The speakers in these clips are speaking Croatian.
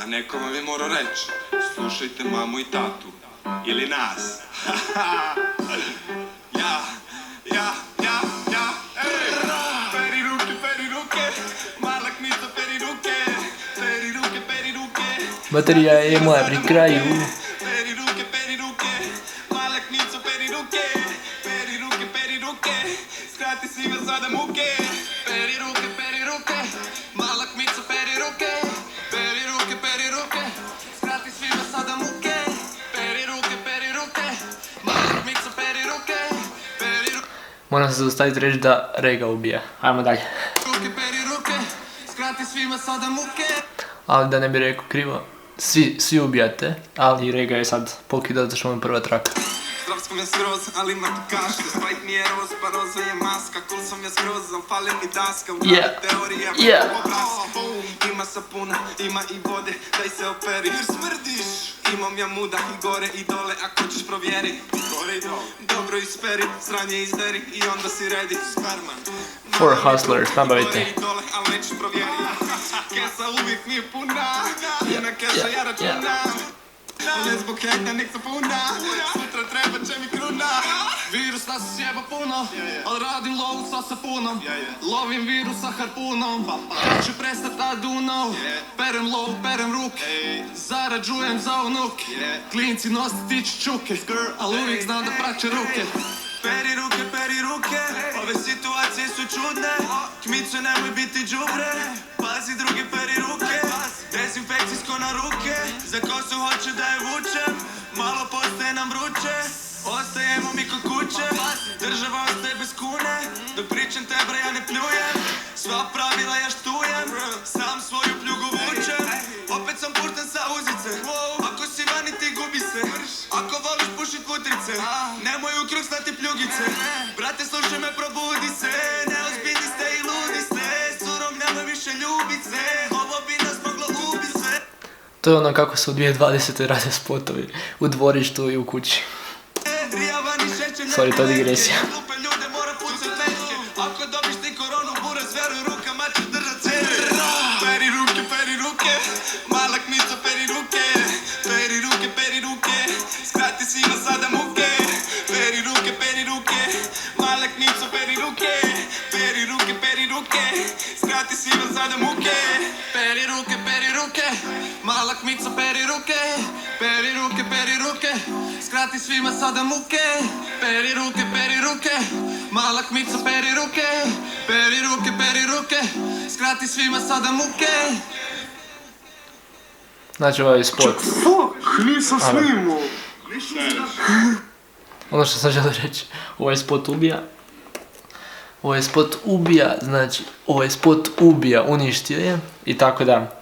neko vam je morao reći, slušajte mamu i tatu, ili nas. Ja, peri ruke, malak mico, peri ruke, peri ruke. Baterija je moja pri kraju. Peri ruke, malak mico, peri ruke, skrati svima sada muke. Peri ruke, malak mico, peri ruke, skrati svima sada muke. Peri ruke, malak mico, peri ruke. Moram se zaustaviti reći da Rega ubija. Ajmo dalje. Peri ruke, skrati svima sada muke. Ali da ne bi rekao krivo, svi ubijate, ali Rega je sad pokidao zato što mu je prva traka. Zdrav sam ja skroz, ali ima tu kašte. Spajt mi je roz, pa roza je maska. Cool sam ja skroz, fali mi daska. U glavi teorija, ima sapuna, ima i vode. Daj se operi, jer smrdiš. Imam ja muda i gore i dole, ako ćeš provjeri. Dobro isperi, sranje izderi i onda si ready. Sperman. For Hustlers, nabavite. Ali nećeš provjeri. Kesa uvijek mi je puna. Puna keša ja računam. Ne zbog hejta nek se puna. Sutra treba će mi kruna. Virus nas sjeba puno, ali radim lovu sa sapunom. Lovim virusa harpunom, kad ću prestat na Dunav. Perem lovu, perem ruke, zarađujem za unuk. Klinci nosi tiču čuke, ali uvijek znam da praće ruke. Peri ruke, ove situacije su čudne. Kmice nemoj biti džubre, pazi drugi peri ruke. Dezinfekcijsko na ruke, za kosu hoće da je vučem. Malo postaje nam vruće, ostajemo mi kod kuće. Država ostaje bez kune, dok pričam tebra ja ne pljujem. Sva pravila ja štujem, sam svoju pljugu vučem. Opet sam pušten sa uzice, ako si vani ti gubi se. Ako voliš pušit putrice, nemoj u krug stati pljugice. Brate slušaj me, probudi se, neozbiljni ste i ludi ste. Surom nemoj više ljubit se, ovo bi nas moglo ubit se. To je ono kako se u 2020. rade spotovi, u dvorištu i u kući. Sorry, to je digresija. Ako dobiš ti koronu, buraz, veruj rukama ćeš držat cene. Peri ruke, malak mico, peri ruke, skrati svima sada muke. Peri ruke, malak mico, peri ruke, skrati svima sada muke. Peri ruke, malak mico, peri ruke, skrati svima sada muke. Peri ruke, malak mico, peri ruke, skrati svima sada muke. Znači ovaj spot. Fuck, nisam snimao. Ono što sam želio reći, ovaj spot ubija, uništio je. I tako da,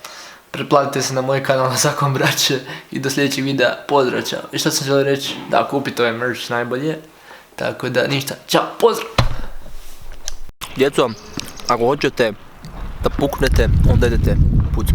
pretplatite se na moj kanal Zakon braće i do sljedećeg videa, pozdrav, čao. I što sam želio reći, da kupite ovaj merch najbolje. Tako da ništa, čao, pozdrav. Djeco, ako hoćete da puknete, onda idete puc.